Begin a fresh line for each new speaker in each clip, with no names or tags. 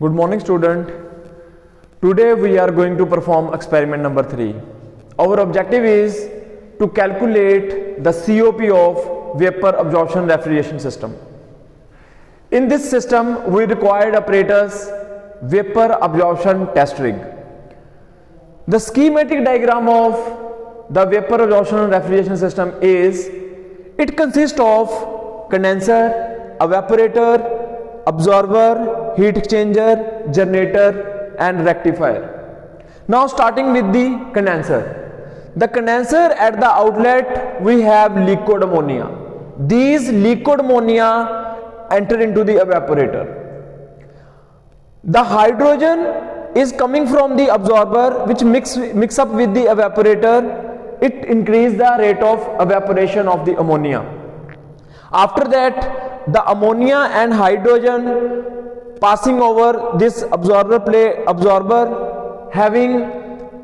Good morning, student. Today we are going to perform experiment number 3. Our objective is to calculate the COP of vapor absorption refrigeration system. In this system we required apparatus vapor absorption test rig. The schematic diagram of the vapor absorption refrigeration system is, it consists of condenser, evaporator, absorber, heat exchanger, generator and rectifier. Now starting with the condenser. The condenser, at the outlet we have liquid ammonia. These liquid ammonia enter into the evaporator. The hydrogen is coming from the absorber which mix up with the evaporator. It increases the rate of evaporation of the ammonia. After that, the ammonia and hydrogen passing over this absorber having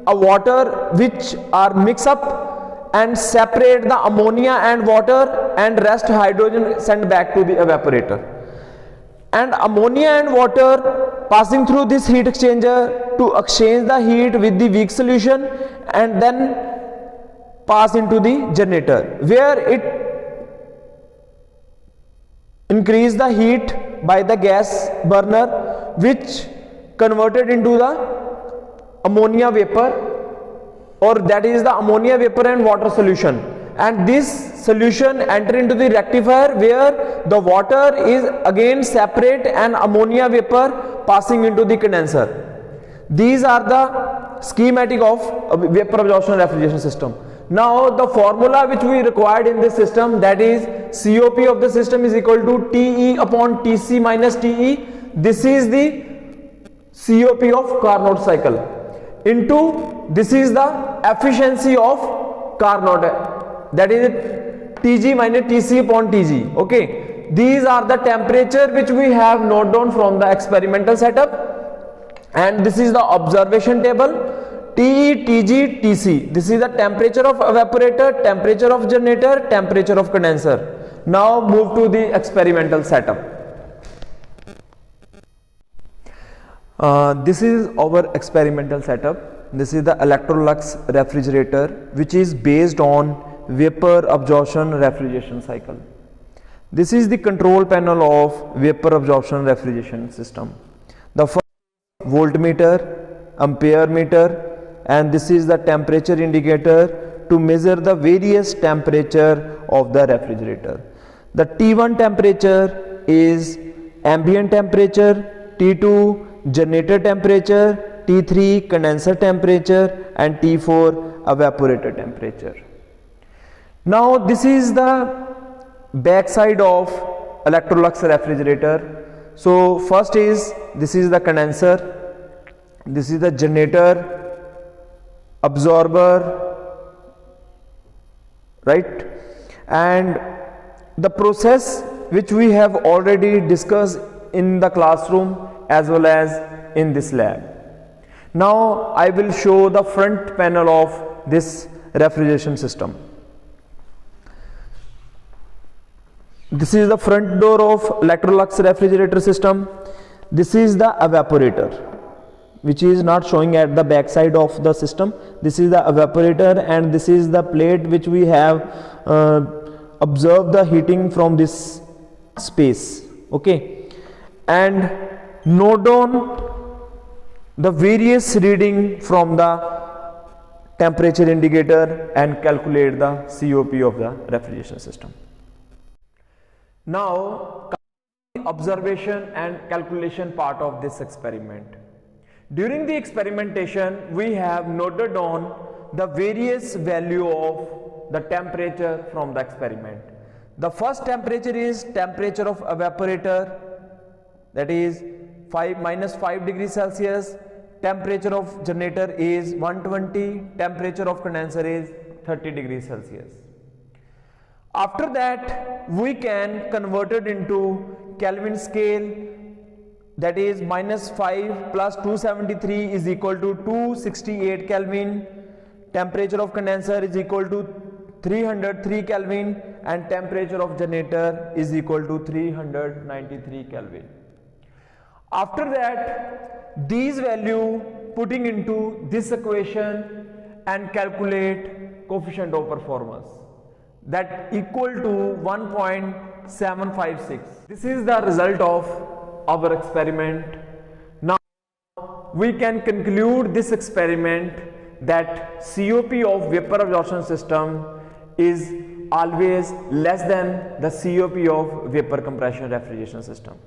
a water which are mix up and separate the ammonia and water, and rest hydrogen sent back to the evaporator. And ammonia and water passing through this heat exchanger to exchange the heat with the weak solution and then pass into the generator, where it increase the heat by the gas burner which converted into the ammonia vapor, or that is the ammonia vapor and water solution, and this solution enter into the rectifier where the water is again separate and ammonia vapor passing into the condenser. These are the schematic of vapor absorption refrigeration system. Now the formula which we required in this system, that is COP of the system is equal to TE upon TC minus TE. This is the COP of Carnot cycle into, this is the efficiency of Carnot, that is TG minus TC upon TG. Okay, these are the temperature which we have noted down from the experimental setup, and this is the observation table. TE, TG, TC. This is the temperature of evaporator, temperature of generator, temperature of condenser. Now move to the experimental setup. This is our experimental setup. This is the Electrolux refrigerator which is based on vapor absorption refrigeration cycle. This is the control panel of vapor absorption refrigeration system. The first voltmeter, ampere meter, and this is the temperature indicator to measure the various temperature of the refrigerator. The T1 temperature is ambient temperature, T2 generator temperature, T3 condenser temperature and T4 evaporator temperature. Now this is the back side of Electrolux refrigerator. So first is, this is the condenser, this is the generator, absorber, right, and the process which we have already discussed in the classroom as well as in this lab. Now I will show the front panel of this refrigeration system. This is the front door of Electrolux refrigerator system. This is the evaporator which is not showing at the back side of the system. This is the evaporator, and this is the plate which we have observed the heating from this space. Okay, and note down the various reading from the temperature indicator and calculate the COP of the refrigeration system. Now observation and calculation part of this experiment. During the experimentation, we have noted down the various value of the temperature from the experiment. The first temperature is temperature of evaporator, that is minus 5 degrees Celsius. Temperature of generator is 120. Temperature of condenser is 30 degrees Celsius. After that, we can convert it into Kelvin scale, that is minus 5 plus 273 is equal to 268 Kelvin. Temperature of condenser is equal to 303 Kelvin and temperature of generator is equal to 393 Kelvin. After that, these value putting into this equation and calculate coefficient of performance, that equal to 1.756. This is the result of our experiment. Now we can conclude this experiment that COP of vapor absorption system is always less than the COP of vapor compression refrigeration system.